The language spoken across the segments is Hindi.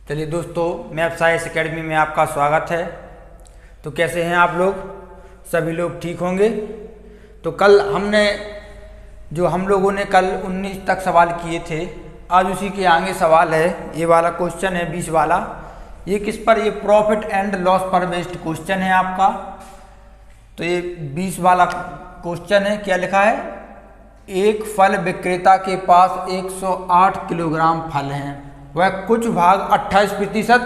चलिए दोस्तों, मैथ साइंस एकेडमी में आपका स्वागत है। तो कैसे हैं आप लोग? सभी लोग ठीक होंगे। तो कल हम लोगों ने कल 19 तक सवाल किए थे। आज उसी के आगे सवाल है। ये वाला क्वेश्चन है 20 वाला। ये किस पर? ये प्रॉफिट एंड लॉस पर बेस्ड क्वेश्चन है आपका। तो ये 20 वाला क्वेश्चन है। क्या लिखा है? एक फल विक्रेता के पास 108 किलोग्राम फल हैं। वह कुछ भाग 28%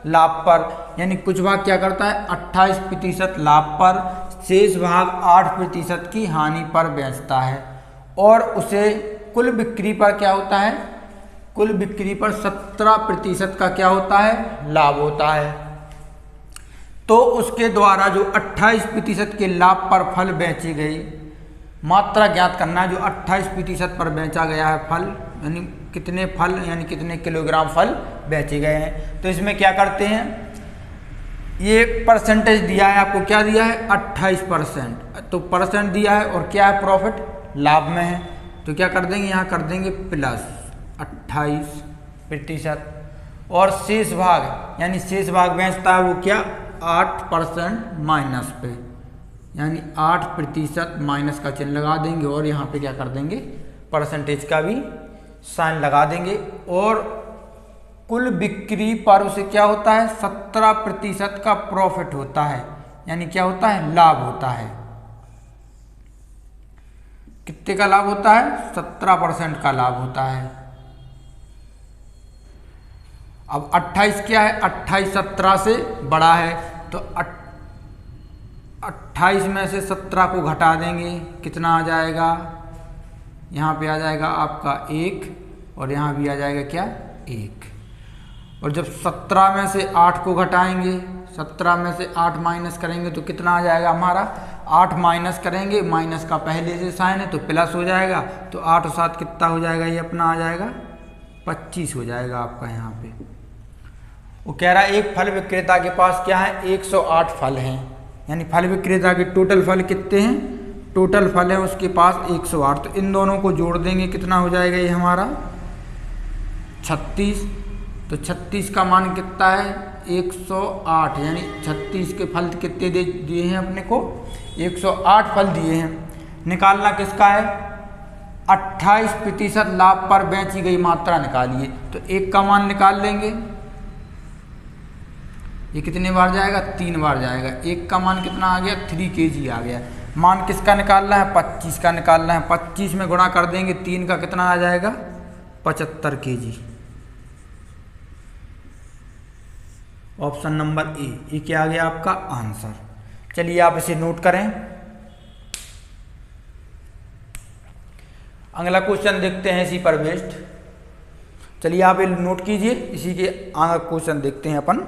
लाभ पर, यानी कुछ भाग क्या करता है? 28% लाभ पर, शेष भाग 8% की हानि पर बेचता है। और उसे कुल बिक्री पर क्या होता है? कुल बिक्री पर 17% का क्या होता है? लाभ होता है। तो उसके द्वारा जो 28% के लाभ पर फल बेची गई, मात्रा ज्ञात करना है। जो 28% पर बेचा गया है फल, यानी कितने फल, यानी कितने किलोग्राम फल बेचे गए हैं। तो इसमें क्या करते हैं? ये परसेंटेज दिया है आपको। क्या दिया है? 28%। तो परसेंट दिया है और क्या है? प्रॉफिट, लाभ में है। तो क्या कर देंगे? यहाँ कर देंगे प्लस 28%। और शेष भाग, यानी शेष भाग बेचता है वो क्या? 8% माइनस पे, यानी 8% माइनस का चिन्ह लगा देंगे और यहाँ पे क्या कर देंगे? परसेंटेज का भी साइन लगा देंगे। और कुल बिक्री पर उसे क्या होता है? 17% का प्रॉफिट होता है, यानी क्या होता है? लाभ होता है। कितने का लाभ होता है? 17% का लाभ होता है। अब 28 क्या है? 28 17 से बड़ा है। तो 28 में से 17 को घटा देंगे, कितना आ जाएगा? यहाँ पे आ जाएगा आपका 1 और यहाँ भी आ जाएगा क्या? 1। और जब 17 में से 8 को घटाएंगे, 17 में से 8 माइनस करेंगे तो कितना आ जाएगा हमारा? 8 माइनस करेंगे, माइनस का पहले से साइन है तो प्लस हो जाएगा। तो 8 और 7 कितना हो जाएगा? ये अपना आ जाएगा 25 हो जाएगा आपका यहाँ पे। वो कह रहा है एक फल विक्रेता के पास क्या है? 108 फल हैं, यानी फल विक्रेता के टोटल फल कितने हैं? टोटल फल है उसके पास 108। तो इन दोनों को जोड़ देंगे, कितना हो जाएगा ये हमारा? 36। तो 36 का मान कितना है? 108, यानी 36 के फल कितने दिए हैं अपने को? 108 फल दिए हैं। निकालना किसका है? 28% लाभ पर बेची गई मात्रा निकालिए। तो 1 का मान निकाल लेंगे। ये कितने बार जाएगा? 3 बार जाएगा। 1 का मान कितना आ गया? 3 kg आ गया। मान किसका निकालना है? 25 का निकालना है। 25 में गुणा कर देंगे 3 का, कितना आ जाएगा? 75 kg। ऑप्शन नंबर ए, ये क्या आ गया आपका आंसर। चलिए आप इसे नोट करें। अगला क्वेश्चन देखते हैं इसी पर बेस्ड। चलिए आप ये नोट कीजिए, इसी के आगे क्वेश्चन देखते हैं अपन।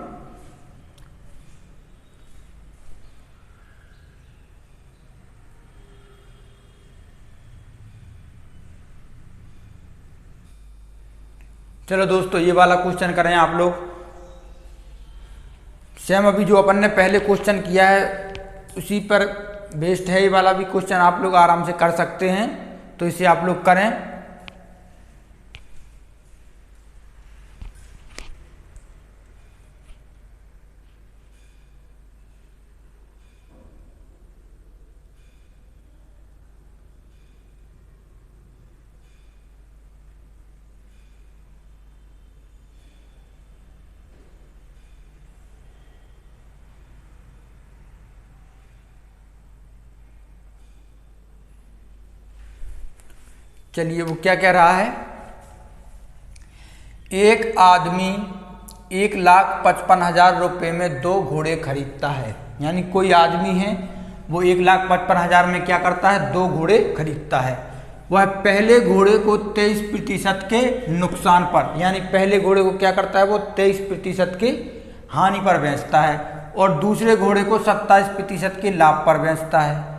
चलो दोस्तों, ये वाला क्वेश्चन करें आप लोग। सेम अभी जो अपन ने पहले क्वेश्चन किया है उसी पर बेस्ड है। ये वाला भी क्वेश्चन आप लोग आराम से कर सकते हैं, तो इसे आप लोग करें। चलिए वो क्या कह रहा है? एक आदमी 1,55,000 रुपये में 2 घोड़े खरीदता है। यानी कोई आदमी है, वो 1,55,000 में क्या करता है? 2 घोड़े खरीदता है। वह पहले घोड़े को 23% के नुकसान पर, यानी पहले घोड़े को क्या करता है? वो 23% की हानि पर बेचता है। और दूसरे घोड़े को 27% के लाभ पर बेचता है।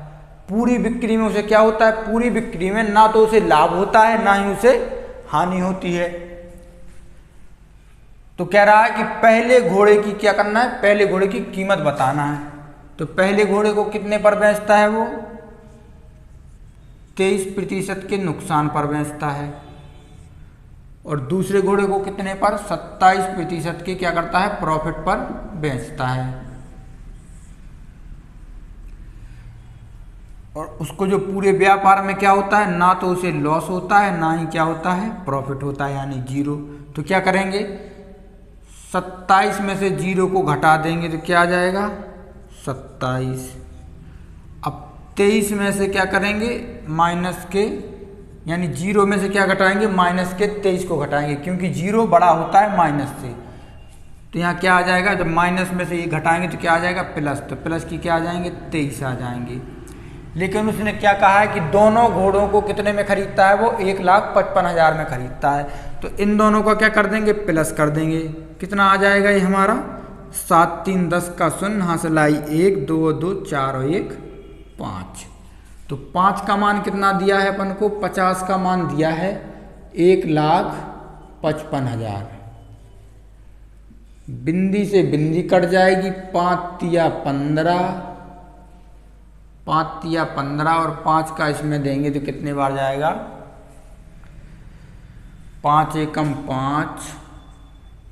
पूरी बिक्री में उसे क्या होता है? पूरी बिक्री में ना तो उसे लाभ होता है, ना ही उसे हानि होती है। तो कह रहा है कि पहले घोड़े की क्या करना है? पहले घोड़े की कीमत बताना है। तो पहले घोड़े को कितने पर बेचता है? वो 23% के नुकसान पर बेचता है। और दूसरे घोड़े को कितने पर, 27% के क्या करता है, प्रॉफिट पर बेचता है। और उसको जो पूरे व्यापार में क्या होता है, ना तो उसे लॉस होता है ना ही क्या होता है, प्रॉफिट होता है, यानी जीरो। तो क्या करेंगे, 27 में से जीरो को घटा देंगे तो क्या आ जाएगा, 27। अब 23 में से क्या करेंगे, माइनस के, यानी जीरो में से क्या घटाएंगे, माइनस के 23 को घटाएंगे, क्योंकि जीरो बड़ा होता है माइनस से। तो यहाँ क्या आ जाएगा, जब माइनस में से ये घटाएंगे तो क्या आ जाएगा, प्लस। तो प्लस की क्या आ जाएंगे, 23 आ जाएंगे। लेकिन उसने क्या कहा है कि दोनों घोड़ों को कितने में खरीदता है, वो 1,55,000 में खरीदता है। तो इन दोनों का क्या कर देंगे, प्लस कर देंगे। कितना आ जाएगा ये हमारा, 7 3 10 का शून्य, यहाँ से लाई 1 2 2 4 और 1 5। तो 5 का मान कितना दिया है अपन को, 50 का मान दिया है 1,55,000। बिंदी से बिंदी कट जाएगी, 5 तिया 15, 5 तिया 15 और 5 का इसमें देंगे तो कितने बार जाएगा, 5 एकम 5,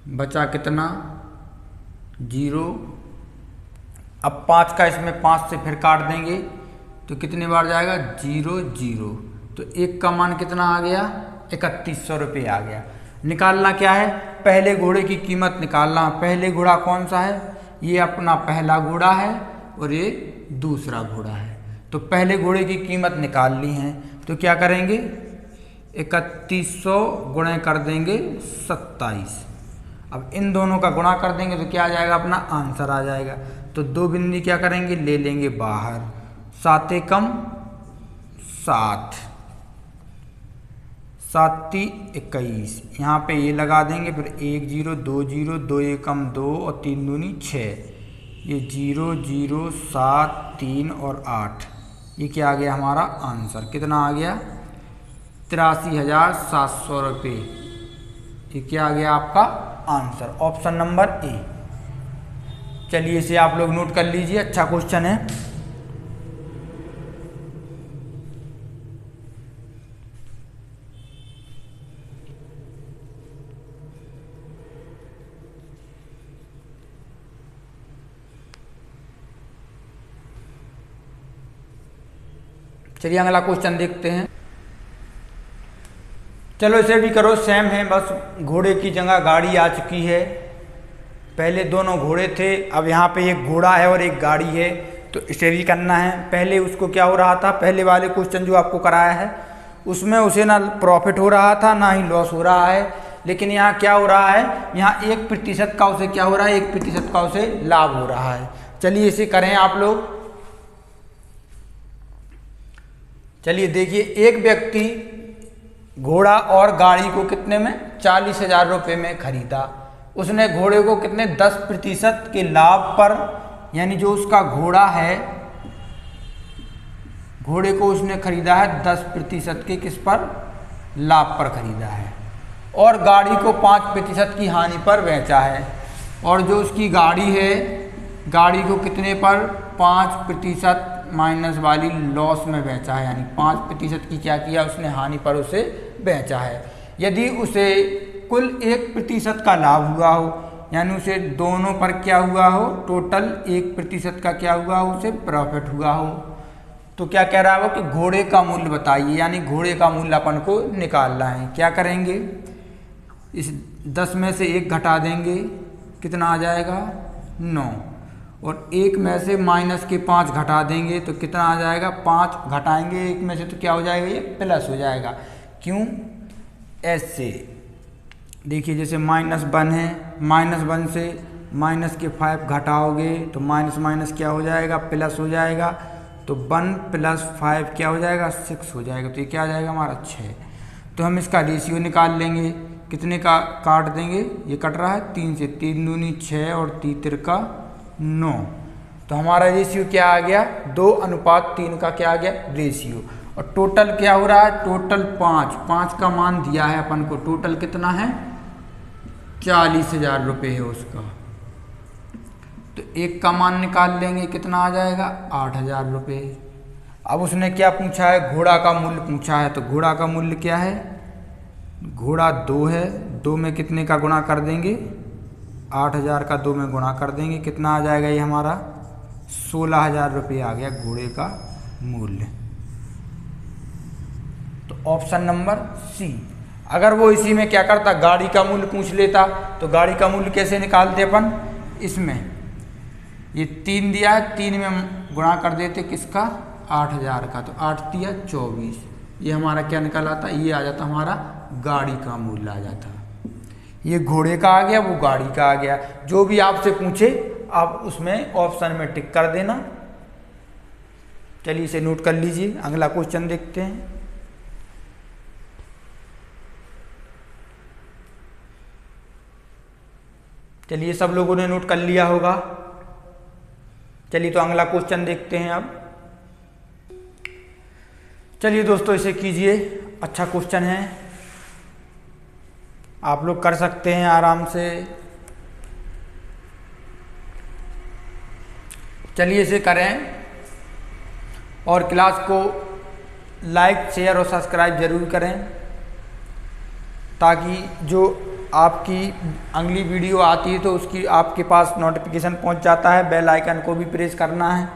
बचा कितना, 0। अब 5 का इसमें 5 से फिर काट देंगे तो कितने बार जाएगा, 0 0। तो 1 का मान कितना आ गया, 3100 रुपये आ गया। निकालना क्या है, पहले घोड़े की कीमत निकालना। पहले घोड़ा कौन सा है, ये अपना पहला घोड़ा है और ये दूसरा घोड़ा है। तो पहले घोड़े की कीमत निकाल ली है, तो क्या करेंगे, 3100 गुणे कर देंगे 27। अब इन दोनों का गुणा कर देंगे तो क्या आ जाएगा, अपना आंसर आ जाएगा। तो 2 बिंदी क्या करेंगे, ले लेंगे बाहर, 7 एकम 7, 7 21, यहाँ पे ये लगा देंगे, फिर 1 0 2 0, 2 एकम 2 और 3 दूनी 6, ये 0 0 7 3 और 8, ये क्या आ गया हमारा आंसर, कितना आ गया, 83,700 रुपये। ये क्या आ गया आपका आंसर, ऑप्शन नंबर ए। चलिए इसे आप लोग नोट कर लीजिए, अच्छा क्वेश्चन है। चलिए अगला क्वेश्चन देखते हैं। चलो इसे भी करो, सेम है, बस घोड़े की जगह गाड़ी आ चुकी है। पहले दोनों घोड़े थे, अब यहाँ पे एक घोड़ा है और एक गाड़ी है, तो इसे भी करना है। पहले उसको क्या हो रहा था, पहले वाले क्वेश्चन जो आपको कराया है उसमें उसे ना प्रॉफिट हो रहा था ना ही लॉस हो रहा है। लेकिन यहाँ क्या हो रहा है, यहाँ 1% का उसे क्या हो रहा है, 1% का उसे लाभ हो रहा है। चलिए इसे करें आप लोग। चलिए देखिए, एक व्यक्ति घोड़ा और गाड़ी को कितने में, 40,000 रुपये में खरीदा। उसने घोड़े को कितने, 10% के लाभ पर, यानी जो उसका घोड़ा है, घोड़े को उसने खरीदा है 10% के किस पर, लाभ पर खरीदा है, और गाड़ी को 5% की हानि पर बेचा है। और जो उसकी गाड़ी है, गाड़ी को कितने पर, 5% माइनस वाली लॉस में बेचा है, यानी 5% की क्या किया उसने, हानि पर उसे बेचा है। यदि उसे कुल 1% का लाभ हुआ हो, यानी उसे दोनों पर क्या हुआ हो, टोटल 1% का क्या हुआ हो, उसे प्रॉफिट हुआ हो, तो क्या कह रहा हो कि घोड़े का मूल्य बताइए, यानी घोड़े का मूल्य अपन को निकालना है। क्या करेंगे, इस 10 में से 1 घटा देंगे, कितना आ जाएगा, 9, और 1 में से माइनस के 5 घटा देंगे तो कितना आ जाएगा, 5 घटाएंगे 1 में से तो क्या हो जाएगा, ये प्लस हो जाएगा। क्यों, ऐसे देखिए, जैसे -1 है, -1 से माइनस के 5 घटाओगे तो माइनस माइनस क्या हो जाएगा, प्लस हो जाएगा। तो 1 + 5 क्या हो जाएगा, 6 हो जाएगा। तो ये क्या आ जाएगा हमारा 6। तो हम इसका रेशियो निकाल लेंगे, कितने का काट देंगे, ये कट रहा है 3 से, 3 दूनी 6 और 3 तिरका 9। तो हमारा रेशियो क्या आ गया, 2:3 का क्या आ गया रेशियो। और टोटल क्या हो रहा है, टोटल 5 का मान दिया है अपन को, टोटल कितना है, 40,000 रुपये है उसका। तो 1 का मान निकाल लेंगे, कितना आ जाएगा, 8,000 रुपये। अब उसने क्या पूछा है, घोड़ा का मूल्य पूछा है, तो घोड़ा का मूल्य क्या है, घोड़ा 2 है, 2 में कितने का गुणा कर देंगे, 8,000 का 2 में गुणा कर देंगे, कितना आ जाएगा ये हमारा 16,000 रुपये आ गया घोड़े का मूल्य। तो ऑप्शन नंबर सी। अगर वो इसी में क्या करता, गाड़ी का मूल्य पूछ लेता, तो गाड़ी का मूल्य कैसे निकालते अपन, इसमें ये 3 दिया है, 3 में गुणा कर देते किसका, 8,000 का, तो 8 दिया 24, ये हमारा क्या निकल आता, ये आ जाता हमारा गाड़ी का मूल्य आ जाता। ये घोड़े का आ गया, वो गाड़ी का आ गया। जो भी आपसे पूछे आप उसमें ऑप्शन में टिक कर देना। चलिए इसे नोट कर लीजिए, अगला क्वेश्चन देखते हैं। चलिए सब लोगों ने नोट कर लिया होगा। चलिए तो अगला क्वेश्चन देखते हैं अब। चलिए दोस्तों इसे कीजिए, अच्छा क्वेश्चन है, आप लोग कर सकते हैं आराम से। चलिए इसे करें और क्लास को लाइक शेयर और सब्सक्राइब जरूर करें, ताकि जो आपकी अगली वीडियो आती है तो उसकी आपके पास नोटिफिकेशन पहुंच जाता है। बेल आइकन को भी प्रेस करना है।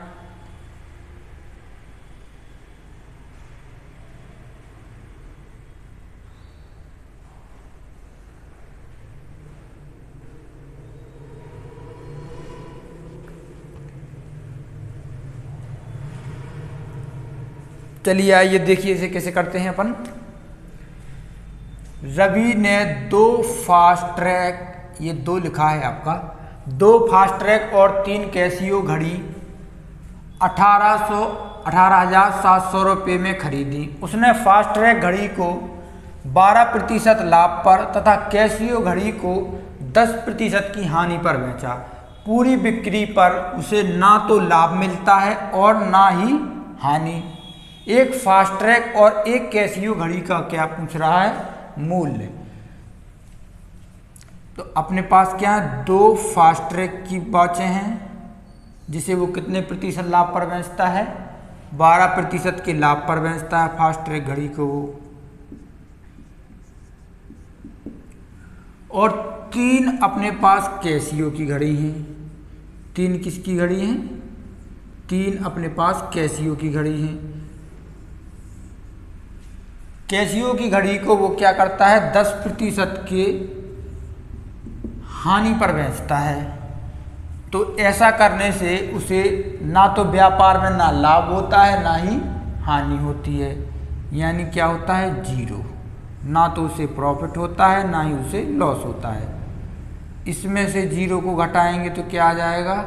चलिए आइए देखिए इसे कैसे करते हैं अपन। रवि ने 2 फास्ट ट्रैक, ये 2 लिखा है आपका, 2 फास्ट ट्रैक और 3 कैसियो घड़ी 18,700 रुपये में खरीदी। उसने फास्ट ट्रैक घड़ी को 12% लाभ पर तथा कैसियो घड़ी को 10% की हानि पर बेचा। पूरी बिक्री पर उसे ना तो लाभ मिलता है और ना ही हानि। एक फास्ट ट्रैक और एक कैसियो घड़ी का क्या पूछ रहा है, मूल्य। तो अपने पास क्या है, 2 फास्ट ट्रैक की वॉचें हैं, जिसे वो कितने प्रतिशत लाभ पर बेचता है, 12% के लाभ पर बेचता है फास्ट ट्रैक घड़ी को वो। और 3 अपने पास कैसियो की घड़ी हैं। 3 किसकी घड़ी हैं, 3 अपने पास कैसियो की घड़ी हैं। कैसियो की घड़ी को वो क्या करता है, 10% के हानि पर बेचता है। तो ऐसा करने से उसे ना तो व्यापार में ना लाभ होता है ना ही हानि होती है, यानी क्या होता है, 0। ना तो उसे प्रॉफिट होता है ना ही उसे लॉस होता है। इसमें से 0 को घटाएंगे तो क्या आ जाएगा,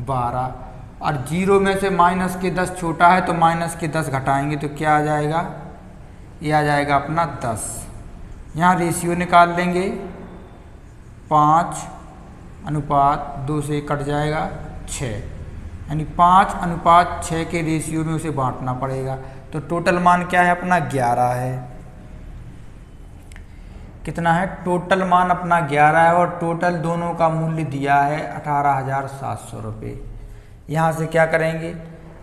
12, और 0 में से माइनस के 10 छोटा है तो माइनस के 10 घटाएंगे तो क्या आ जाएगा, ये आ जाएगा अपना 10। यहाँ रेशियो निकाल लेंगे, 5:2 से कट जाएगा 6, यानी 5:6 के रेशियो में उसे बांटना पड़ेगा। तो टोटल मान क्या है अपना, 11 है। कितना है, टोटल मान अपना 11 है, और टोटल दोनों का मूल्य दिया है 18,700 रुपये। यहाँ से क्या करेंगे,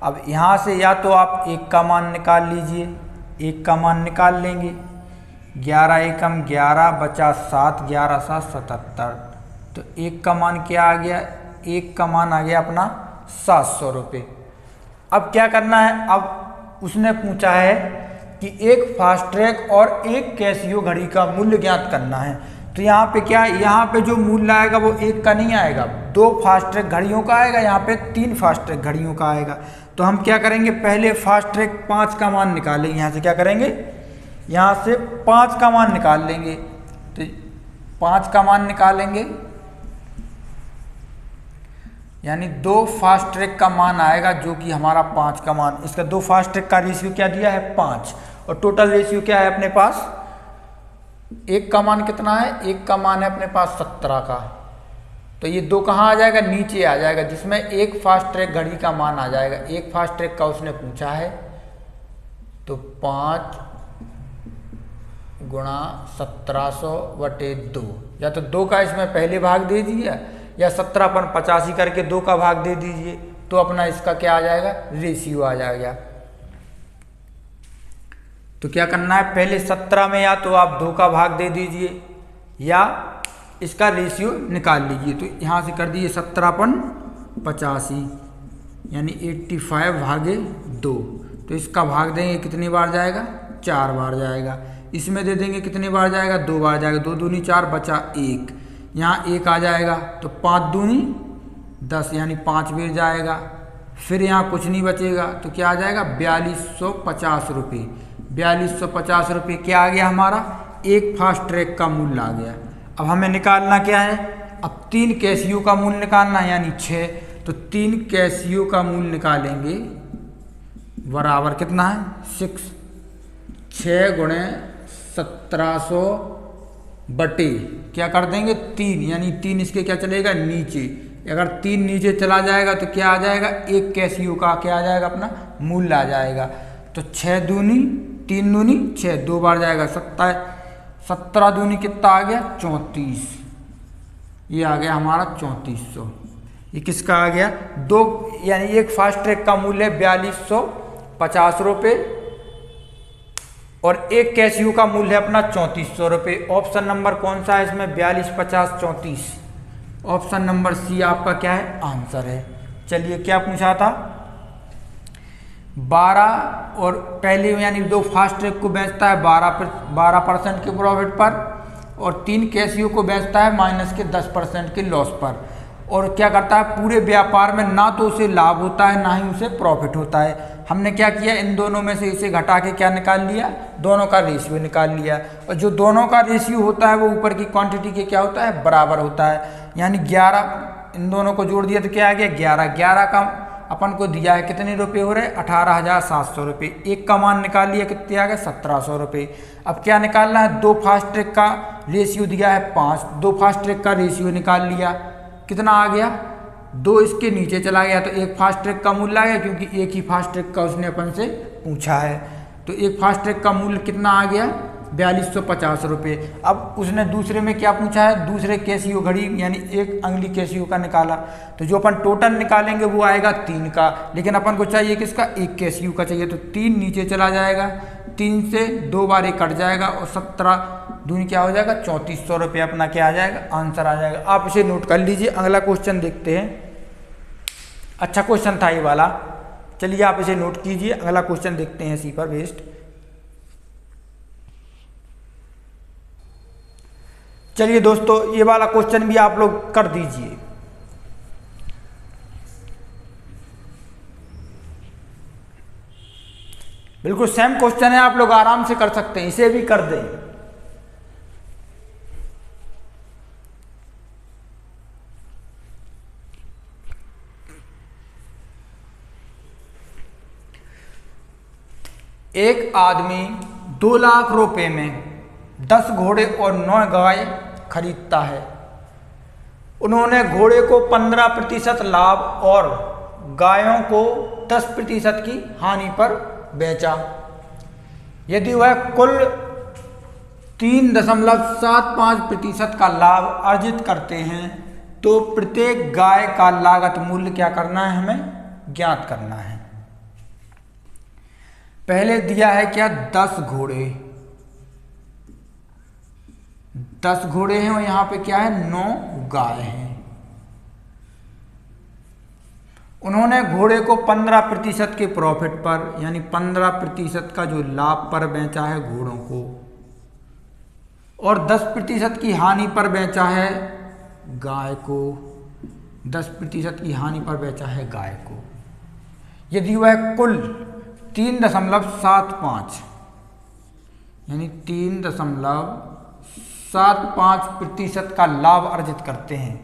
अब यहाँ से या तो आप 1 का मान निकाल लीजिए, 1 का मान निकाल लेंगे, 11 एकम 11 बचा 7, 11 7 77, तो 1 का मान क्या आ गया, 1 का मान आ गया अपना 700 रुपये। अब क्या करना है, अब उसने पूछा है कि एक फास्ट ट्रैक और एक कैसियो घड़ी का मूल्य ज्ञात करना है। तो यहाँ पे क्या है, यहाँ पे जो मूल्य आएगा वो 1 का नहीं आएगा, 2 फास्ट ट्रैक घड़ियों का आएगा, यहाँ पे 3 फास्ट ट्रैक घड़ियों का आएगा। तो हम क्या करेंगे, पहले फास्ट ट्रैक 5 का मान निकालेंगे। यहाँ से क्या करेंगे, यहाँ से 5 का मान निकाल लेंगे। तो 5 का मान निकालेंगे, यानी 2 फास्ट ट्रैक का मान आएगा, जो कि हमारा 5 का मान। इसका 2 फास्ट ट्रैक का रेशियो क्या दिया है, 5, और टोटल रेशियो क्या है अपने पास, 1 का मान कितना है, 1 का मान है अपने पास 17 का। तो ये 2 कहाँ आ जाएगा, नीचे आ जाएगा, जिसमें 1 फास्ट ट्रैक घड़ी का मान आ जाएगा। 1 फास्ट ट्रैक का उसने पूछा है, तो 5 गुणा 1700/2, या तो 2 का इसमें पहले भाग दे दीजिए, या 17/85 करके 2 का भाग दे दीजिए, तो अपना इसका क्या आ जाएगा, रेशियो आ जाएगा। तो क्या करना है, पहले 17 में या तो आप 2 का भाग दे दीजिए या इसका रेशियो निकाल लीजिए। तो यहाँ से कर दीजिए 17/85 यानी 85 भागे 2। तो इसका भाग देंगे कितनी बार जाएगा, 4 बार जाएगा। इसमें दे देंगे कितनी बार जाएगा, 2 बार जाएगा। 2 दूनी 4 बचा 1, यहाँ 1 आ जाएगा। तो 5 दूनी 10 यानी 5 बेर जाएगा। फिर यहाँ कुछ नहीं बचेगा तो क्या आ जाएगा, 4250 रुपये। 4250 रुपये क्या आ गया हमारा, एक फास्ट ट्रैक का मूल्य आ गया। अब हमें निकालना क्या है, अब 3 कैसियो का मूल्य निकालना है यानी 6। तो 3 कैसियो का मूल्य निकालेंगे बराबर कितना है, 6 गुणे 1700 बटे क्या कर देंगे 3, यानी 3 इसके क्या चलेगा नीचे। अगर 3 नीचे चला जाएगा तो क्या आ जाएगा, एक कैसियो का क्या आ जाएगा अपना मूल्य आ जाएगा। तो 6 दूनी 3 दूनी 6, 2 बार जाएगा। 17 दूनी कितना आ गया, 34। ये आ गया हमारा 3400। ये किसका आ गया, 2 यानी एक फास्ट ट्रैक का मूल्य है 4250 रुपये और एक कैसियो का मूल्य है अपना 3400 रुपये। ऑप्शन नंबर कौन सा है इसमें, 42, 50, 34। ऑप्शन नंबर सी आपका क्या है, आंसर है। चलिए क्या पूछा था, 12 और पहले यानी 2 फास्ट ट्रैक को बेचता है 12% के प्रॉफिट पर और 3 कैसियो को बेचता है -10% के लॉस पर। और क्या करता है, पूरे व्यापार में ना तो उसे लाभ होता है ना ही उसे प्रॉफिट होता है। हमने क्या किया, इन दोनों में से इसे घटा के क्या निकाल लिया, दोनों का रेशियो निकाल लिया। और जो दोनों का रेशियो होता है वो ऊपर की क्वांटिटी के क्या होता है, बराबर होता है। यानी 11 इन दोनों को जोड़ दिया तो क्या आ गया, 11 का अपन को दिया है कितने रुपये हो रहे, 18,700 रुपये। एक का मान निकाल लिया कितने आ गए, 1700 रुपये। अब क्या निकालना है, 2 फास्ट ट्रैक का रेशियो दिया है 5, 2 फास्ट ट्रैक का रेशियो निकाल लिया, कितना आ गया, 2 इसके नीचे चला गया तो एक फास्ट ट्रैक का मूल्य आ गया, क्योंकि एक ही फास्ट ट्रैक का उसने अपन से पूछा है। तो एक फास्ट ट्रैक का मूल्य कितना आ गया, 4250 रुपये। अब उसने दूसरे में क्या पूछा है, दूसरे कैसियो घड़ी यानी एक अंगुली कैसियो का निकाला। तो जो अपन टोटल निकालेंगे वो आएगा 3 का, लेकिन अपन को चाहिए किसका, एक कैसियो का चाहिए। तो 3 नीचे चला जाएगा, 3 से 2 बार कट जाएगा और 17 दूनी क्या हो जाएगा, 3400 रुपये अपना क्या आ जाएगा, आंसर आ जाएगा। आप इसे नोट कर लीजिए। अगला क्वेश्चन देखते हैं, अच्छा क्वेश्चन था ये वाला। चलिए आप इसे नोट कीजिए, अगला क्वेश्चन देखते हैं इसी पर बेस्ड। चलिए दोस्तों ये वाला क्वेश्चन भी आप लोग कर दीजिए। बिल्कुल सेम क्वेश्चन है, आप लोग आराम से कर सकते हैं, इसे भी कर दें। एक आदमी 2 लाख रुपए में 10 घोड़े और 9 गाय खरीदता है। उन्होंने घोड़े को 15% लाभ और गायों को 10% की हानि पर बेचा। यदि वह कुल 3.75% का लाभ अर्जित करते हैं तो प्रत्येक गाय का लागत मूल्य क्या करना है, हमें ज्ञात करना है। पहले दिया है क्या, 10 घोड़े, 10 घोड़े हैं और यहां पे क्या है, 9 गाय हैं। उन्होंने घोड़े को 15% के प्रॉफिट पर यानी 15% का जो लाभ पर बेचा है घोड़ों को और 10% की हानि पर बेचा है गाय को, 10% की हानि पर बेचा है गाय को। यदि वह कुल 3.75 यानी 3.75% का लाभ अर्जित करते हैं,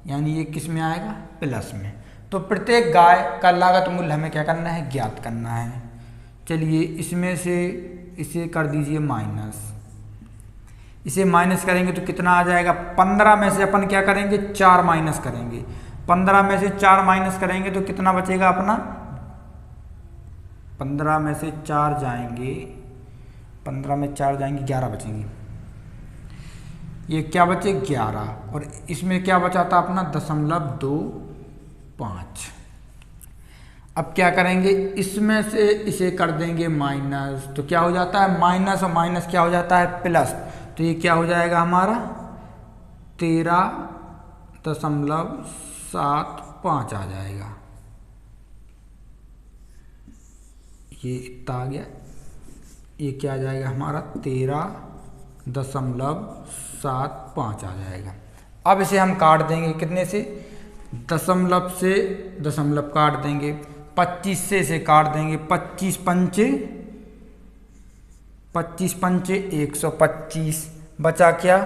यानी ये किस में आएगा, प्लस में। तो प्रत्येक गाय का लागत मूल्य हमें क्या करना है, ज्ञात करना है। चलिए इसमें से इसे कर दीजिए माइनस, इसे माइनस करेंगे तो कितना आ जाएगा, 15 में से अपन क्या करेंगे, 4 माइनस करेंगे। 15 में से 4 माइनस करेंगे तो कितना बचेगा अपना, 15 में से 4 जाएंगे, 15 में 4 जाएंगे 11 बचेंगे। ये क्या बचे, 11, और इसमें क्या बचा था अपना 0.25। अब क्या करेंगे, इसमें से इसे कर देंगे माइनस, तो क्या हो जाता है माइनस और माइनस क्या हो जाता है प्लस, तो ये क्या हो जाएगा हमारा 13.75 आ जाएगा। ये इतना आ गया, ये क्या आ जाएगा हमारा 13.75 आ जाएगा। अब इसे हम काट देंगे कितने से, दशमलव से दशमलव काट देंगे, 25 से इसे काट देंगे, 25 पंचे 125, बचा क्या,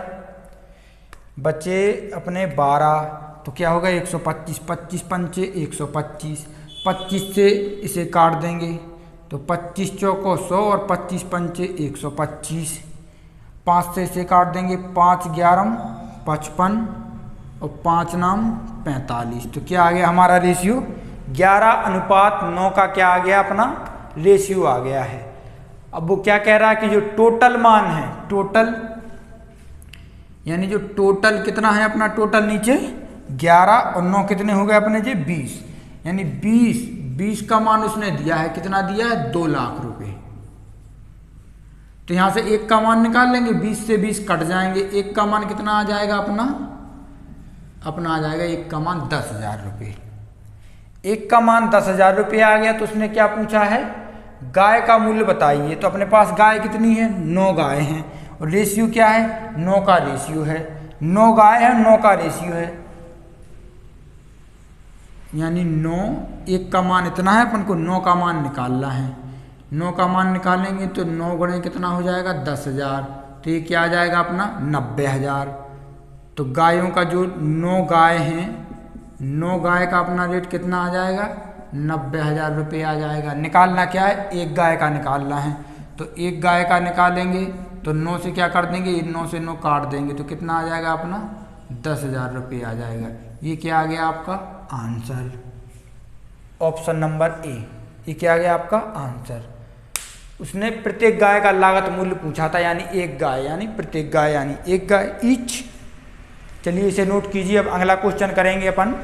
बचे अपने 12, तो क्या होगा 125, 25 पंचे 125, 25 से इसे काट देंगे तो 25 चौको 100 और 25 पंचे 125, 5 से इसे काट देंगे, 5 11 55 और 5 9 45, तो क्या आ गया हमारा रेशियो 11:9 का क्या आ गया अपना रेशियो आ गया है। अब वो क्या कह रहा है कि जो टोटल मान है, टोटल यानी जो टोटल कितना है अपना, टोटल नीचे 11 और 9 कितने हो गए अपने जी 20, यानी 20 का मान उसने दिया है, कितना दिया है 2 लाख रुपए। तो यहां से 1 का मान निकाल लेंगे, 20 से 20 कट जाएंगे, 1 का मान कितना आ जाएगा अपना आ जाएगा 1 का मान 10,000 रुपये। 1 का मान 10,000 रुपये आ गया, तो उसने क्या पूछा है गाय का मूल्य बताइए। तो अपने पास गाय कितनी है 9 गाय हैं, और रेशियो क्या है 9 का रेशियो है, 9 गाय है 9 का रेशियो है, यानी 9, 1 का मान इतना है, अपन को 9 का मान निकालना है। 9 का मान निकालेंगे तो 9 गुणे कितना हो जाएगा 10,000, तो ये क्या आ जाएगा अपना 90,000। तो गायों का जो 9 गाय हैं, 9 गाय का अपना रेट कितना आ जाएगा 90,000 रुपये आ जाएगा। निकालना क्या है, 1 गाय का निकालना है, तो 1 गाय का निकालेंगे तो 9 से क्या कर देंगे, 9 से 9 काट देंगे, तो कितना आ जाएगा अपना 10,000 रुपये आ जाएगा। ये क्या आ गया आपका आंसर, ऑप्शन नंबर ए, ये क्या आ गया आपका आंसर। उसने प्रत्येक गाय का लागत मूल्य पूछा था, यानी 1 गाय, यानी प्रत्येक गाय यानी 1 गाय ईच। चलिए इसे नोट कीजिए। अब अगला क्वेश्चन करेंगे अपन।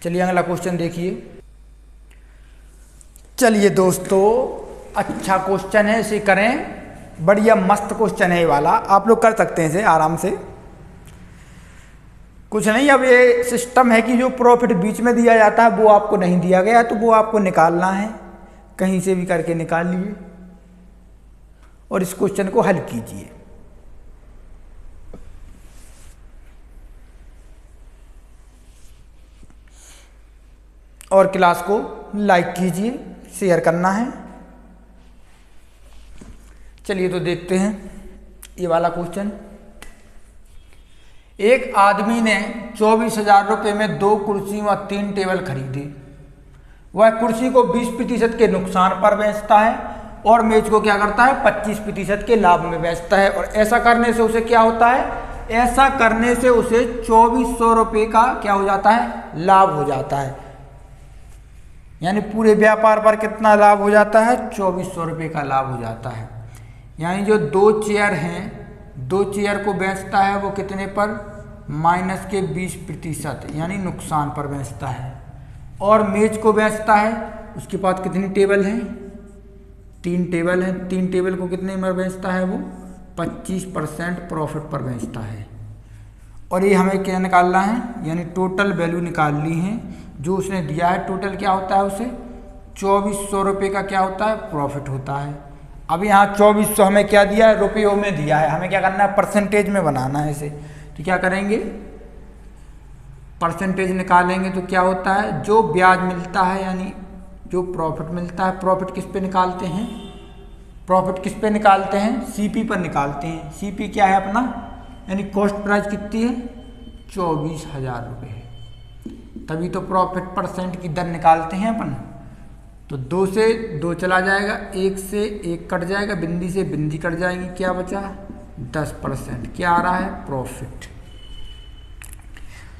चलिए अगला क्वेश्चन देखिए। चलिए दोस्तों, अच्छा क्वेश्चन है, इसे करें, बढ़िया मस्त क्वेश्चन है ये वाला, आप लोग कर सकते हैं इसे आराम से। कुछ नहीं, अब ये सिस्टम है कि जो प्रॉफिट बीच में दिया जाता है वो आपको नहीं दिया गया, तो वो आपको निकालना है, कहीं से भी करके निकाल लीजिए और इस क्वेश्चन को हल कीजिए। और क्लास को लाइक कीजिए, शेयर करना है। चलिए तो देखते हैं ये वाला क्वेश्चन। एक आदमी ने 24,000 रुपये में 2 कुर्सी व 3 टेबल खरीदे। वह कुर्सी को 20% के नुकसान पर बेचता है और मेज को क्या करता है 25% के लाभ में बेचता है। और ऐसा करने से उसे क्या होता है, ऐसा करने से उसे 2400 रुपये का क्या हो जाता है लाभ हो जाता है। यानी पूरे व्यापार पर कितना लाभ हो जाता है 2400 रुपये का लाभ हो जाता है। यानी जो 2 चेयर हैं, 2 चेयर को बेचता है वो कितने पर, माइनस के 20% यानी नुकसान पर बेचता है। और मेज को बेचता है, उसके पास कितनी टेबल हैं 3 टेबल हैं, 3 टेबल को कितने में बेचता है वो 25% प्रॉफिट पर बेचता है। और ये हमें क्या निकालना है, यानी टोटल वैल्यू निकालनी है जो उसने दिया है। टोटल क्या होता है उसे 2400 रुपये का क्या होता है प्रॉफिट होता है। अब यहाँ 2400 हमें क्या दिया है रुपयों में दिया है, हमें क्या करना है परसेंटेज में बनाना है इसे। तो क्या करेंगे, परसेंटेज निकालेंगे तो क्या होता है जो ब्याज मिलता है यानी जो प्रॉफिट मिलता है, प्रॉफिट किस पे निकालते हैं, प्रॉफिट किस पे निकालते हैं सीपी पर निकालते हैं। सीपी क्या है अपना, यानी कॉस्ट प्राइस कितनी है 24,000 रुपये, तभी तो प्रॉफिट परसेंट की दर निकालते हैं अपन। तो 2 से 2 चला जाएगा, 1 से 1 कट जाएगा, बिंदी से बिंदी कट जाएगी, क्या बचा 10%, क्या आ रहा है प्रॉफिट।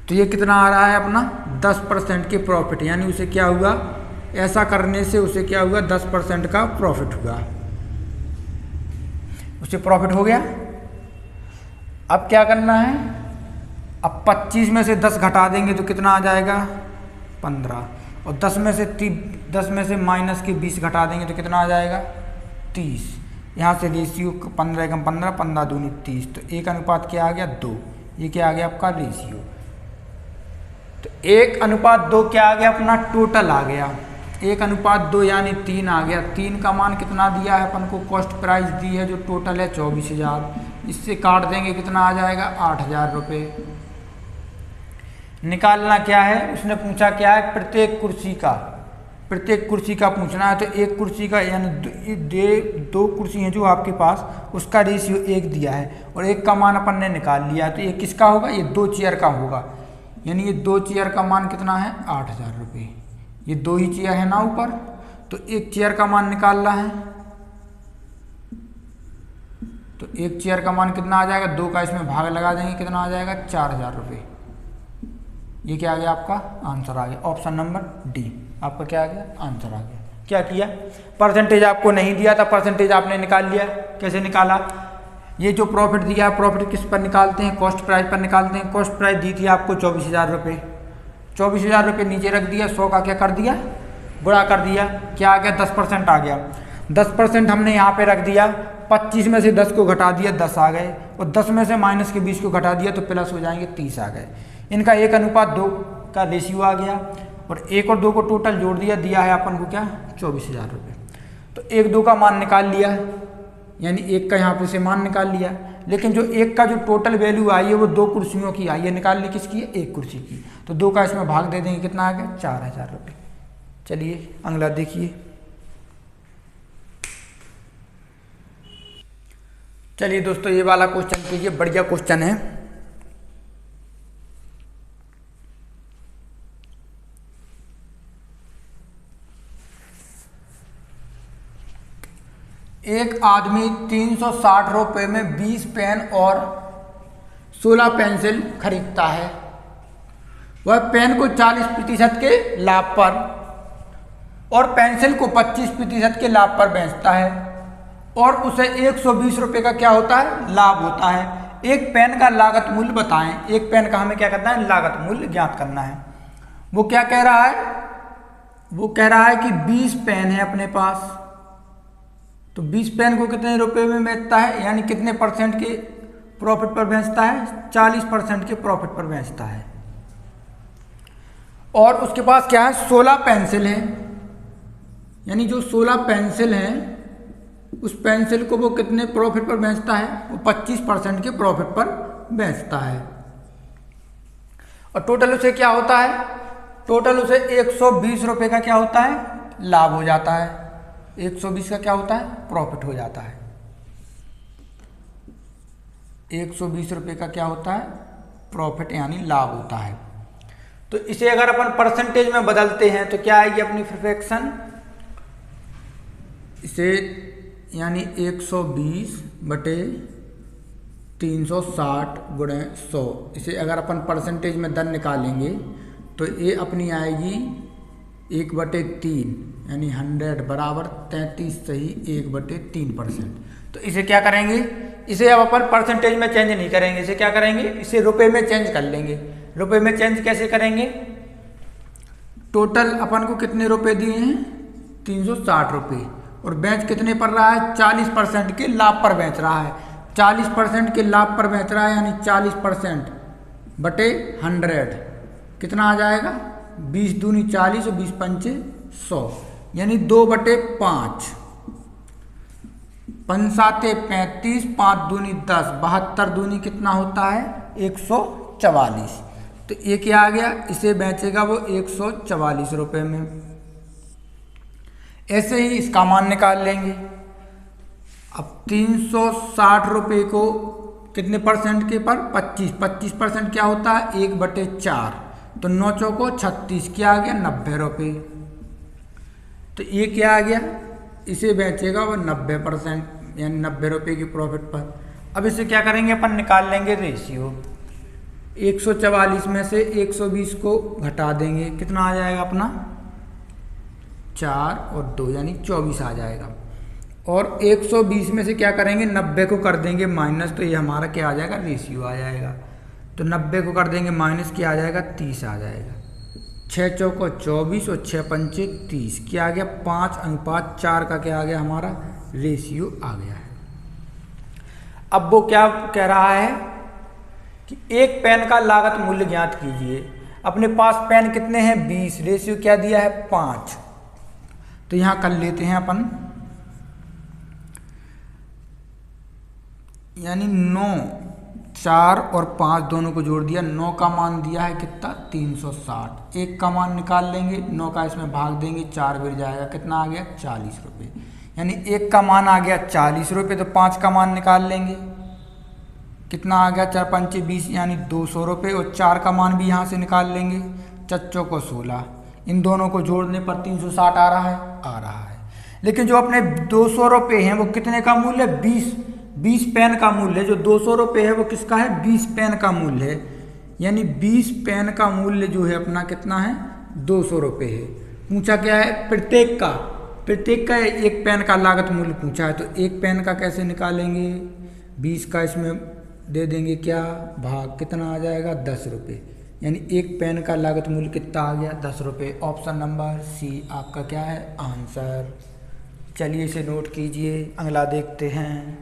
तो ये कितना आ रहा है अपना 10% के प्रॉफिट, यानी उसे क्या हुआ, ऐसा करने से उसे क्या हुआ 10% का प्रॉफिट हुआ। उससे प्रॉफिट हो गया। अब क्या करना है, अब 25 में से 10 घटा देंगे तो कितना आ जाएगा 15, और 10 में से माइनस के 20 घटा देंगे तो कितना आ जाएगा 30। यहाँ से रेशियो 15 कम 15, 15 दूनी 30, तो 1 क्या आ गया 2। ये क्या आ गया आपका रेशियो। तो 1:2 क्या आ गया अपना टोटल आ गया 1:2 यानी 3 आ गया। 3 का मान कितना दिया है अपन को, कॉस्ट प्राइस दी है जो टोटल है 24,000, इससे काट देंगे कितना आ जाएगा 8,000 रुपये। निकालना क्या है, उसने पूछा क्या है प्रत्येक कुर्सी का पूछना है। तो एक कुर्सी का यानी 2 कुर्सी हैं जो आपके पास, उसका रेशियो 1 दिया है और 1 का मान अपन ने निकाल लिया। तो ये किसका होगा, ये 2 चेयर का होगा, यानी ये 2 चेयर का मान कितना है 8,000 रुपये। ये 2 ही चेयर है ना ऊपर, तो 1 चेयर का मान निकालना है। तो 1 चेयर का मान कितना आ जाएगा, 2 का इसमें भाग लगा देंगे कितना आ जाएगा 4,000 रुपये। ये क्या आ गया आपका आंसर आ गया, ऑप्शन नंबर डी आपका क्या आ गया आंसर आ गया। क्या किया, परसेंटेज आपको नहीं दिया था, परसेंटेज आपने निकाल लिया। कैसे निकाला, ये जो प्रॉफिट दिया है प्रॉफिट किस पर निकालते हैं, कॉस्ट प्राइस पर निकालते हैं। कॉस्ट प्राइस दी थी आपको 24,000 रुपये, 24,000 रुपये नीचे रख दिया, 100 का क्या कर दिया गुणा कर दिया, क्या आ गया 10% आ गया। 10% हमने यहाँ पे रख दिया, 25 में से 10 को घटा दिया 10 आ गए, और 10 में से माइनस के 20 को घटा दिया तो प्लस हो जाएंगे 30 आ गए। इनका 1:2 का रेशियो आ गया, और 1 और 2 को टोटल जोड़ दिया है अपन को क्या 24,000 रुपये। तो 1-2 का मान निकाल लिया, यानी 1 का यहाँ पे से मान निकाल लिया, लेकिन जो 1 का जो टोटल वैल्यू आई है वो 2 कुर्सियों की आई है, निकालनी किसकी है 1 कुर्सी की। तो 2 का इसमें भाग दे देंगे कितना आ गया 4,000 रुपये। चलिए अगला देखिए। चलिए दोस्तों ये वाला क्वेश्चन कीजिए, बढ़िया क्वेश्चन है। एक आदमी 360 रुपये में 20 पेन और 16 पेंसिल खरीदता है। वह पेन को 40% के लाभ पर और पेंसिल को 25% के लाभ पर बेचता है, और उसे 120 रुपये का क्या होता है लाभ होता है। एक पेन का लागत मूल्य बताएं। एक पेन का हमें क्या करना है लागत मूल्य ज्ञात करना है। वो क्या कह रहा है, वो कह रहा है कि 20 पेन है अपने पास, तो 20 पेन को कितने रुपए में बेचता है, यानी कितने % के प्रॉफिट पर बेचता है 40% के प्रॉफिट पर बेचता है। और उसके पास क्या है 16 पेंसिल है, यानी जो 16 पेंसिल हैं उस पेंसिल को वो कितने प्रॉफिट पर बेचता है, वो 25% के प्रॉफिट पर बेचता है। और टोटल उसे क्या होता है, टोटल उसे 120 रुपये का क्या होता है लाभ हो जाता है। 120 का क्या होता है प्रॉफिट हो जाता है। 120 रुपये का क्या होता है प्रॉफिट यानी लाभ होता है। तो इसे अगर अपन परसेंटेज में बदलते हैं तो क्या आएगी अपनी फ्रैक्शन, इसे यानी 120/360 गुणे 100, इसे अगर अपन परसेंटेज में दर निकालेंगे तो ये अपनी आएगी 1/3 यानी 100 बराबर 33 सही 1/3%। तो इसे क्या करेंगे, इसे अब अपन परसेंटेज में चेंज नहीं करेंगे, इसे क्या करेंगे, इसे रुपए में चेंज कर लेंगे। रुपए में चेंज कैसे करेंगे, टोटल अपन को कितने रुपए दिए हैं 360 रुपये, और बेच कितने पर रहा है 40% के लाभ पर बेच रहा है। 40% के लाभ पर बेच रहा है यानी 40% बटे 100 कितना आ जाएगा 20 दूनी 40 और 20 पंचे 100 यानी 2/5, 5 साते 35, 5 दूनी 10, 72 दूनी कितना होता है 144। तो ये क्या आ गया, इसे बेचेगा वो 144 रुपये में। ऐसे ही इसका मान निकाल लेंगे। अब 360 रुपये को कितने % के पर 25% क्या होता है 1/4, तो 9 चौको 36 क्या आ गया 90 रुपये। तो ये क्या आ गया, इसे बेचेगा वो 90% यानी 90 रुपये की प्रॉफिट पर। अब इसे क्या करेंगे अपन निकाल लेंगे रेशियो, 144 में से 120 को घटा देंगे कितना आ जाएगा अपना 4 और 2 यानी 24 आ जाएगा। और 120 में से क्या करेंगे, 90 को कर देंगे माइनस, तो ये हमारा क्या आ जाएगा, रेशियो आ जाएगा। तो 90 को कर देंगे माइनस, क्या आ जाएगा, 30 आ जाएगा। 6 चौको 24 और 6 पंचे 30, क्या आ गया, 5:4 का क्या आ गया, हमारा रेशियो आ गया है। अब वो क्या कह रहा है कि एक पेन का लागत मूल्य ज्ञात कीजिए। अपने पास पेन कितने हैं, 20, रेशियो क्या दिया है, 5। तो यहाँ कर लेते हैं अपन, यानी 9, 4 और 5 दोनों को जोड़ दिया, 9 का मान दिया है कितना, 360। 1 का मान निकाल लेंगे, 9 का इसमें भाग देंगे, 4 बिर जाएगा, कितना आ गया, 40 रुपये। यानी 1 का मान आ गया 40 रुपये, तो 5 का मान निकाल लेंगे, कितना आ गया, 4 पंचे 20, यानी 200 रुपये। और 4 का मान भी यहाँ से निकाल लेंगे, चच्चों को 16, इन दोनों को जोड़ने पर 360 आ रहा है, आ रहा है। लेकिन जो अपने 200 रुपये हैं वो कितने का मूल्य है, 20 पेन का मूल्य है। जो 200 रुपये है वो किसका है, 20 पेन का मूल्य है। यानी 20 पेन का मूल्य जो है अपना कितना है, 200 रुपये है। पूछा क्या है, प्रत्येक का एक पेन का लागत मूल्य पूछा है। तो एक पेन का कैसे निकालेंगे, 20 का इसमें दे देंगे क्या, भाग, कितना आ जाएगा, 10 रुपये। यानी एक पेन का लागत मूल्य कितना आ गया, 10 रुपये। ऑप्शन नंबर सी आपका क्या है, आंसर। चलिए इसे नोट कीजिए, अगला देखते हैं।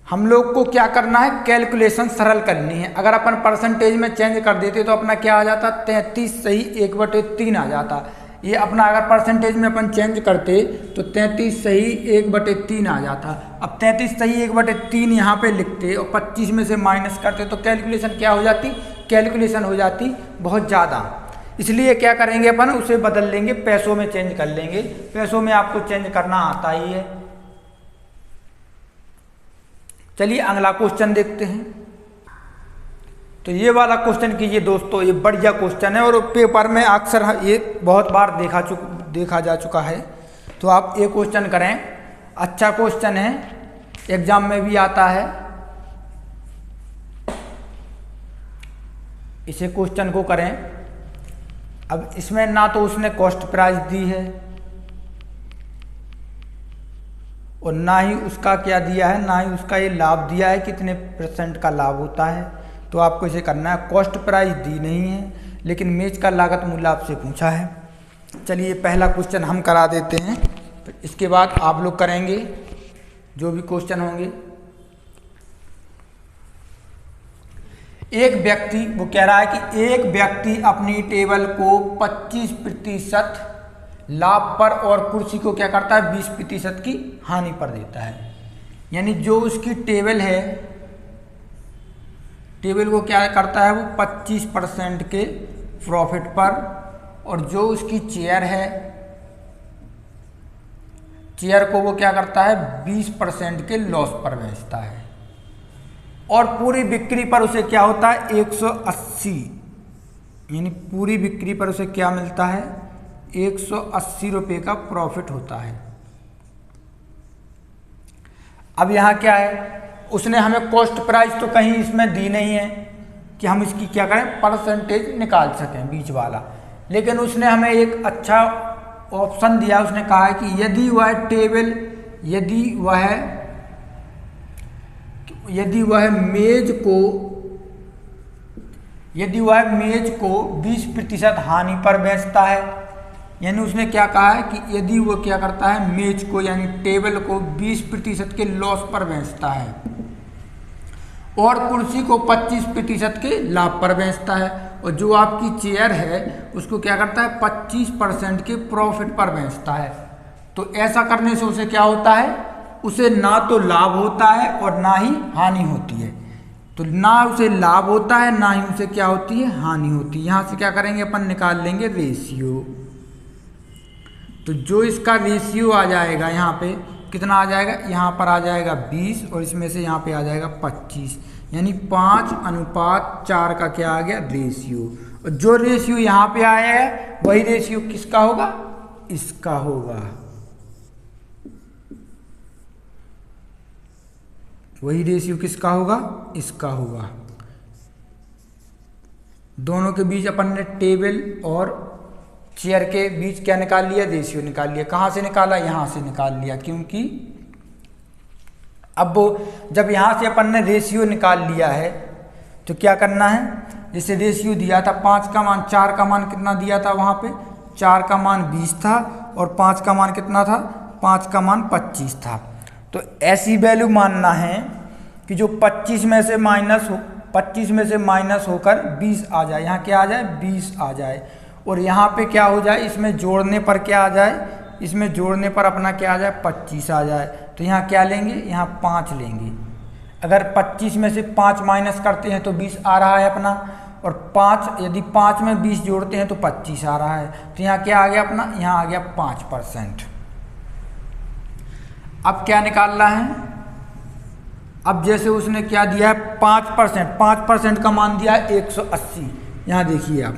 हम लोग को क्या करना है, कैलकुलेशन सरल करनी है। अगर अपन परसेंटेज में चेंज कर देते तो अपना क्या आ जाता, 33 सही 1/3 आ जाता। ये अपना अगर परसेंटेज में अपन चेंज करते तो 33 सही 1/3 आ जाता। अब 33 सही 1/3 यहाँ पे लिखते और 25 में से माइनस करते तो कैलकुलेशन क्या हो जाती, कैलकुलेशन हो जाती बहुत ज़्यादा। इसलिए क्या करेंगे अपन, उसे बदल लेंगे, पैसों में चेंज कर लेंगे। पैसों में आपको चेंज करना आता ही है। चलिए अगला क्वेश्चन देखते हैं। तो ये वाला क्वेश्चन कीजिए दोस्तों, ये बढ़िया क्वेश्चन है और पेपर में अक्सर ये बहुत बार देखा जा चुका है। तो आप ये क्वेश्चन करें, अच्छा क्वेश्चन है, एग्जाम में भी आता है। इसे क्वेश्चन को करें। अब इसमें ना तो उसने कॉस्ट प्राइस दी है और ना ही उसका क्या दिया है, ना ही उसका ये लाभ दिया है, कितने % का लाभ होता है। तो आपको इसे करना है, कॉस्ट प्राइस दी नहीं है लेकिन मेज का लागत मूल्य आपसे पूछा है। चलिए पहला क्वेश्चन हम करा देते हैं, इसके बाद आप लोग करेंगे जो भी क्वेश्चन होंगे। एक व्यक्ति, वो कह रहा है कि एक व्यक्ति अपनी टेबल को 25% लाभ पर और कुर्सी को क्या करता है, 20% की हानि पर देता है। यानी जो उसकी टेबल है, टेबल को क्या करता है, वो 25% के प्रॉफिट पर, और जो उसकी चेयर है, चेयर को वो क्या करता है, 20% के लॉस पर बेचता है। और पूरी बिक्री पर उसे क्या होता है, 180, यानी पूरी बिक्री पर उसे क्या मिलता है, 180 रुपये का प्रॉफिट होता है। अब यहाँ क्या है, उसने हमें कॉस्ट प्राइस तो कहीं इसमें दी नहीं है कि हम इसकी क्या करें, परसेंटेज निकाल सकें बीच वाला। लेकिन उसने हमें एक अच्छा ऑप्शन दिया, उसने कहा है कि यदि वह टेबल, यदि वह मेज को 20% हानि पर बेचता है। यानी उसने क्या कहा है कि यदि वो क्या करता है, मेज को यानी टेबल को 20% के लॉस पर बेचता है और कुर्सी को 25% के लाभ पर बेचता है, और जो आपकी चेयर है उसको क्या करता है, 25% के प्रॉफिट पर बेचता है। तो ऐसा करने से उसे क्या होता है, उसे ना तो लाभ होता है और ना ही हानि होती है। तो ना उसे लाभ होता है, ना ही उसे क्या होती है, हानि होती है। यहाँ से क्या करेंगे अपन, निकाल लेंगे रेशियो। तो जो इसका रेशियो आ जाएगा, यहाँ पे कितना आ जाएगा, यहाँ पर आ जाएगा 20 और इसमें से यहाँ पे आ जाएगा 25, यानी 5:4 का क्या आ गया, रेशियो। और जो रेशियो यहाँ पे आया है वही रेशियो किसका होगा, इसका होगा। वही रेशियो किसका होगा, इसका होगा। दोनों के बीच अपन ने टेबल और चेयर के बीच क्या निकाल लिया, रेशियो निकाल लिया। कहाँ से निकाला, यहाँ से निकाल लिया, क्योंकि अब जब यहाँ से अपन ने रेशियो निकाल लिया है तो क्या करना है, जैसे रेशियो दिया था 5 का मान, 4 का मान कितना दिया था वहाँ पे, 4 का मान 20 था और 5 का मान कितना था, 5 का मान 25 था। तो ऐसी वैल्यू मानना है कि जो 25 में से माइनस होकर 20 आ जाए, यहाँ क्या आ जाए, 20 आ जाए, और यहाँ पे क्या हो जाए, इसमें जोड़ने पर क्या आ जाए, इसमें जोड़ने पर अपना क्या आ जाए, 25 आ जाए। तो यहाँ क्या लेंगे, यहाँ 5 लेंगे। अगर 25 में से 5 माइनस करते हैं तो 20 आ रहा है अपना, और 5 यदि 5 में 20 जोड़ते हैं तो 25 आ रहा है। तो यहाँ क्या आ गया अपना, यहाँ आ गया 5%। अब क्या निकालना है, अब जैसे उसने क्या दिया है 5% का मान दिया है 180। यहाँ देखिए आप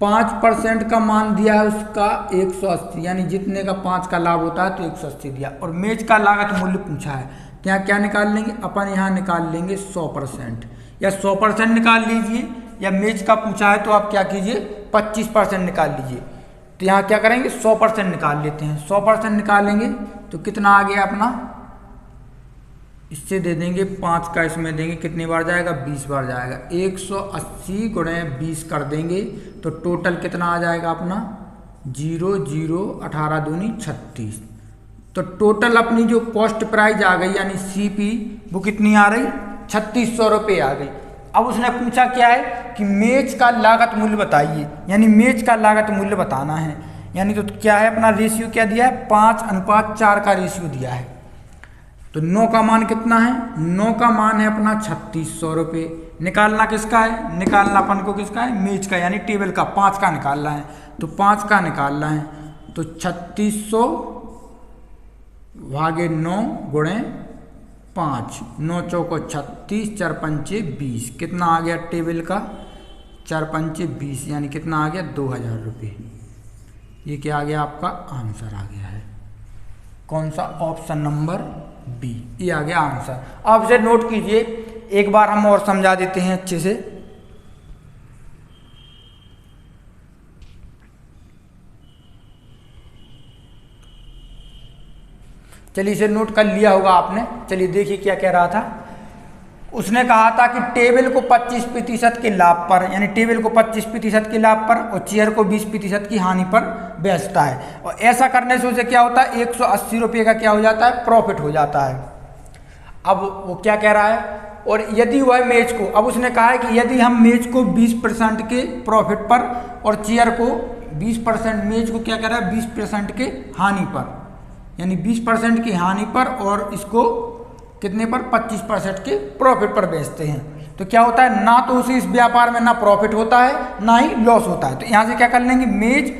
5% का मान दिया है उसका 180, यानी जितने का 5 का लाभ होता है तो 180 दिया, और मेज का लागत मूल्य पूछा है। तो यहाँ क्या निकाल लेंगे अपन, यहाँ निकाल लेंगे 100%, या 100% निकाल लीजिए, या मेज का पूछा है तो आप क्या कीजिए 25% निकाल लीजिए। तो यहाँ क्या करेंगे 100% निकाल लेते हैं। 100% निकालेंगे तो कितना आ गया अपना, इससे दे देंगे 5 का, इसमें देंगे कितनी बार जाएगा, 20 बार जाएगा। 180 गुणे 20 कर देंगे तो टोटल कितना आ जाएगा अपना, 0 0 18 दूनी 36। तो टोटल अपनी जो कॉस्ट प्राइस आ गई यानी सीपी वो कितनी आ रही, 3600 रुपये आ गई। अब उसने पूछा क्या है कि मेज का लागत मूल्य बताइए, यानी मेज का लागत मूल्य बताना है। यानी तो क्या है अपना रेशियो क्या दिया है, 5:4 का रेशियो दिया है। तो 9 का मान कितना है, 9 का मान है अपना 3600 रुपये। निकालना किसका है, निकालना अपन को किसका है, मेज का, यानी टेबल का 5 का निकालना है। तो 5 का निकालना है तो 3600 भागे 9 गुणे 5, 9 चौको 36, 4 पंचे 20, कितना आ गया टेबल का, 4 पंचे 20, यानी कितना आ गया 2000 रुपये। ये क्या आ गया आपका आंसर आ गया है, कौन सा, ऑप्शन नंबर बी, ये आ गया आंसर। आप इसे नोट कीजिए, एक बार हम और समझा देते हैं अच्छे से। चलिए इसे नोट कर लिया होगा आपने। चलिए देखिए क्या कह रहा था, उसने कहा था कि टेबल को 25% के लाभ पर, यानी टेबल को 25% के लाभ पर और चेयर को 20% की हानि पर बेचता है। और ऐसा करने से उसे क्या होता है, 180 रुपये का क्या हो जाता है, प्रॉफिट हो जाता है। अब वो क्या कह रहा है, और यदि वह मेज को, अब उसने कहा है कि यदि हम मेज को 20% के प्रॉफिट पर और चेयर को 20%, मेज को क्या कह रहा है 20% के हानि पर, यानी 20% की हानि पर, और इसको कितने पर, 25% के प्रॉफिट पर बेचते हैं। तो क्या होता है, ना तो उसे इस व्यापार में ना प्रॉफिट होता है ना ही लॉस होता है। तो यहाँ से क्या कर लेंगे, मेज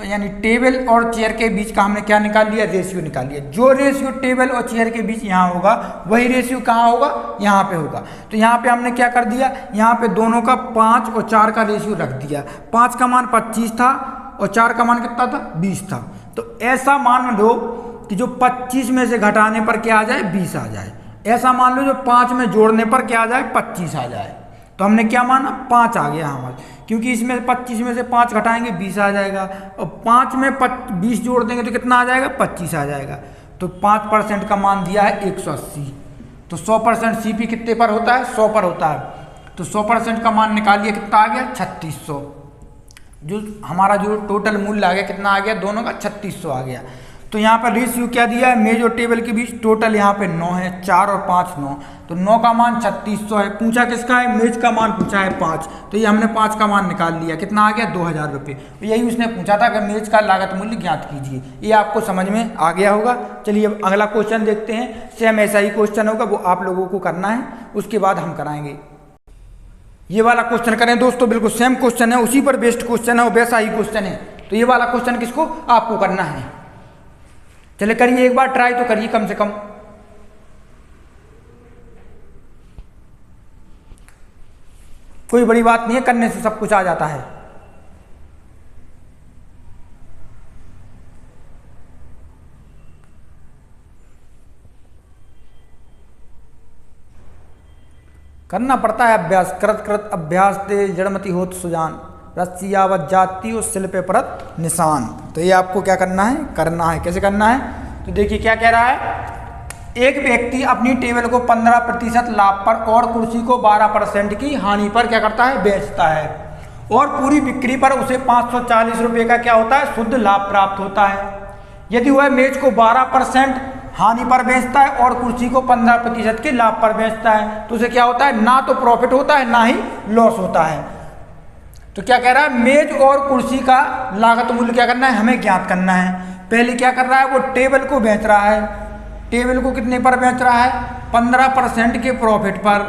यानी टेबल और चेयर के बीच का हमने क्या निकाल लिया, रेशियो निकाल लिया। जो रेशियो टेबल और चेयर के बीच यहाँ होगा वही रेशियो कहाँ होगा, यहाँ पे होगा। तो यहाँ पे हमने क्या कर दिया, यहाँ पे दोनों का 5 और 4 का रेशियो रख दिया। 5 का मान 25 था और 4 का मान कितना था, 20 था। तो ऐसा मान लो कि जो 25 में से घटाने पर क्या आ जाए, 20 आ जाए। ऐसा मान लो जो 5 में जोड़ने पर क्या आ जाए, 25 आ जाए। तो हमने क्या माना, 5 आ गया हमारे, क्योंकि इसमें 25 में से 5 घटाएंगे 20 आ जाएगा, और 5 में 20 जोड़ देंगे तो कितना आ जाएगा, 25 आ जाएगा। तो 5% का मान दिया है 180। तो 100% सीपी कितने पर होता है, 100 पर होता है। तो 100% का मान निकालिए, कितना आ गया 3600। जो हमारा जो टोटल मूल्य आ गया कितना आ गया, दोनों का 3600 आ गया। तो यहाँ पर रेशियो क्या दिया है, मेज और टेबल के बीच टोटल यहाँ पे 9 है, 4 और 5 9। तो 9 का मान 3600 है। पूछा किसका है, मेज का मान पूछा है 5। तो ये हमने 5 का मान निकाल लिया, कितना आ गया 2000 रुपये। तो यही उसने पूछा था कि मेज का लागत मूल्य ज्ञात कीजिए। ये आपको समझ में आ गया होगा। चलिए अब अगला क्वेश्चन देखते हैं। सेम ऐसा ही क्वेश्चन होगा, वो आप लोगों को करना है, उसके बाद हम कराएंगे। ये वाला क्वेश्चन करें दोस्तों, बिल्कुल सेम क्वेश्चन है, उसी पर बेस्ड क्वेश्चन है और वैसा ही क्वेश्चन है। तो ये वाला क्वेश्चन किसको, आपको करना है। चले करिए एक बार ट्राई तो करिए कम से कम। कोई बड़ी बात नहीं है, करने से सब कुछ आ जाता है। करना पड़ता है अभ्यास, करत करत अभ्यास दे जड़मति होत सुजान। रस्सिया बच जाती उस सिल पे परत निशान। तो ये आपको क्या करना है, कैसे करना है। तो देखिए क्या कह रहा है, एक व्यक्ति अपनी टेबल को 15% लाभ पर और कुर्सी को 12% की हानि पर क्या करता है, बेचता है, और पूरी बिक्री पर उसे 540 रुपये का क्या होता है, शुद्ध लाभ प्राप्त होता है। यदि वह मेज को 12% हानि पर बेचता है और कुर्सी को 15% के लाभ पर बेचता है, तो उसे क्या होता है, ना तो प्रॉफिट होता है ना ही लॉस होता है। तो क्या कह रहा है, मेज और कुर्सी का लागत मूल्य क्या करना है, हमें ज्ञात करना है। पहले क्या कर रहा है, वो टेबल को बेच रहा है, टेबल को कितने पर बेच रहा है, 15% के प्रॉफिट पर,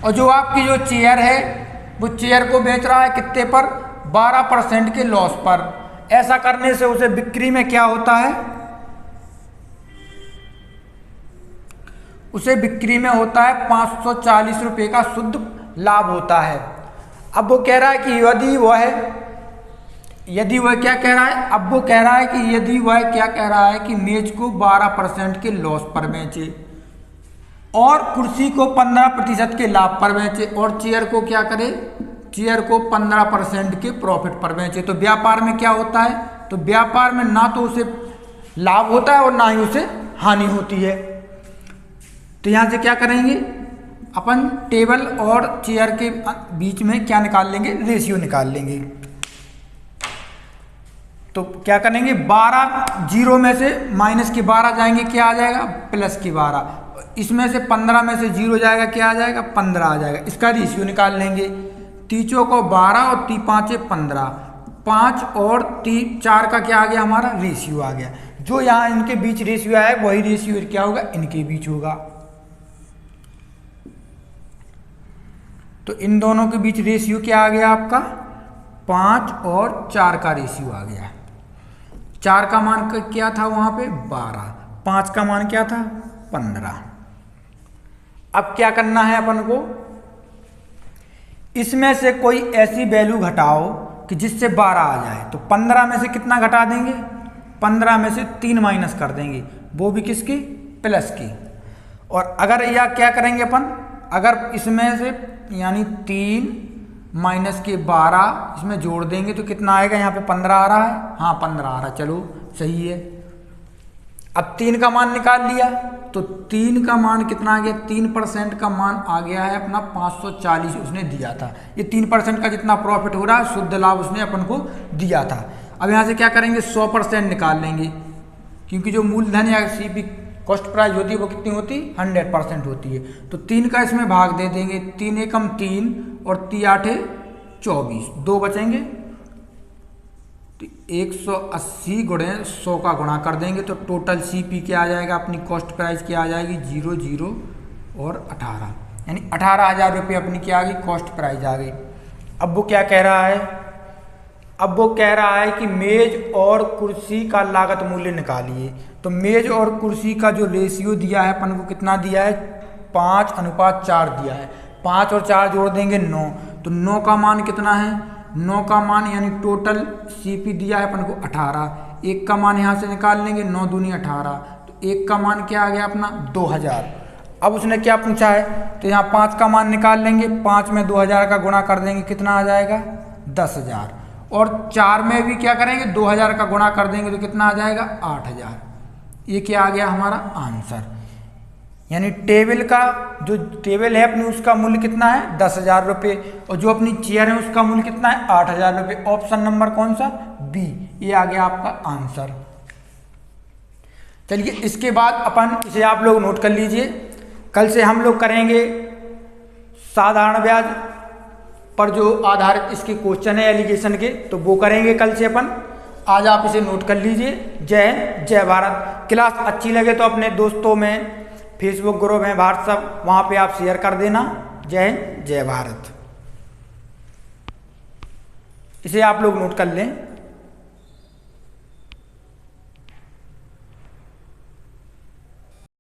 और जो आपकी जो चेयर है वो चेयर को बेच रहा है कितने पर, 12% के लॉस पर। ऐसा करने से उसे बिक्री में क्या होता है, उसे बिक्री में होता है 540 रुपये का शुद्ध लाभ होता है। अब वो कह रहा है कि यदि वह क्या कह रहा है, अब वो कह रहा है कि यदि वह क्या कह रहा है कि मेज को 12% के लॉस पर बेचे और कुर्सी को 15% के लाभ पर बेचे और चेयर को क्या करे, चेयर को 15% के प्रॉफिट पर बेचे, तो व्यापार में क्या होता है, तो व्यापार में ना तो उसे लाभ होता है और ना ही उसे हानि होती है। तो यहाँ से क्या करेंगे, अपन टेबल और चेयर के बीच में क्या निकाल लेंगे, रेशियो निकाल लेंगे। तो क्या करेंगे, 12, 0 में से माइनस के 12 जाएंगे, क्या आ जाएगा, प्लस के 12, इसमें से 15 में से 0 जाएगा, क्या आ जाएगा, 15 आ जाएगा। इसका रेशियो निकाल लेंगे, तीचों को 12 और 3 5 15, 5 और 3 4 का क्या आ गया, हमारा रेशियो आ गया। जो यहाँ इनके बीच रेशियो आया वही रेशियो क्या होगा, इनके बीच होगा। तो इन दोनों के बीच रेशियो क्या आ गया आपका, 5 और 4 का रेशियो आ गया। 4 का मान क्या था वहां पे, 12, 5 का मान क्या था, 15। अब क्या करना है अपन को, इसमें से कोई ऐसी वैल्यू घटाओ कि जिससे 12 आ जाए। तो 15 में से कितना घटा देंगे, 15 में से 3 माइनस कर देंगे, वो भी किसकी, प्लस की। और अगर या क्या करेंगे अपन, अगर इसमें से यानी 3 माइनस के 12 इसमें जोड़ देंगे तो कितना आएगा, यहाँ पे 15 आ रहा है, हाँ 15 आ रहा है, चलो सही है। अब 3 का मान निकाल लिया, तो 3 का मान कितना आ गया, 3% का मान आ गया है अपना 540 उसने दिया था। ये 3% का जितना प्रॉफिट हो रहा है शुद्ध लाभ उसने अपन को दिया था। अब यहाँ से क्या करेंगे, 100% निकाल लेंगे, क्योंकि जो मूलधन या सीपी कॉस्ट प्राइस होती है वो कितनी होती है, 100% होती है। तो 3 का इसमें भाग दे देंगे, 3 एकम 3 और 3 8 24, 2 बचेंगे, तो 180 गुणे 100 का गुणा कर देंगे, तो टोटल सीपी क्या आ जाएगा, अपनी कॉस्ट प्राइस क्या आ जाएगी, 0 0 और 18, यानी 18,000 रुपये अपनी क्या आ गई, कॉस्ट प्राइस आ गई। अब वो क्या कह रहा है, अब वो कह रहा है कि मेज और कुर्सी का लागत मूल्य निकालिए। तो मेज और कुर्सी का जो रेशियो दिया है अपन को कितना दिया है, 5:4 दिया है। 5 और 4 जोड़ देंगे 9, तो 9 का मान कितना है, 9 का मान यानी टोटल सीपी दिया है अपन को 18, 1 का मान यहाँ से निकाल लेंगे, 9 दूनी 18, तो 1 का मान क्या आ गया अपना 2000। अब उसने क्या पूछा है, तो यहाँ 5 का मान निकाल लेंगे, 5 में 2000 का गुणा कर देंगे, कितना आ जाएगा 10,000, और 4 में भी क्या करेंगे 2000 का गुणा कर देंगे तो कितना आ जाएगा 8000। ये क्या आ गया हमारा आंसर, यानी टेबल का जो टेबल है अपनी उसका मूल्य कितना है 10,000 रुपये, और जो अपनी चेयर है उसका मूल्य कितना है 8,000 रुपये। ऑप्शन नंबर कौन सा, बी, ये आ गया आपका आंसर। चलिए इसके बाद अपन इसे आप लोग नोट कर लीजिए, कल से हम लोग करेंगे साधारण ब्याज पर जो आधारित इसके क्वेश्चन है एलिगेशन के, तो वो करेंगे कल से अपन। आज आप इसे नोट कर लीजिए। जय हिंद, जय भारत। क्लास अच्छी लगे तो अपने दोस्तों में फेसबुक ग्रुप है व्हाट्सएप, वहाँ पे आप शेयर कर देना। जय हिंद, जय भारत। इसे आप लोग नोट कर लें।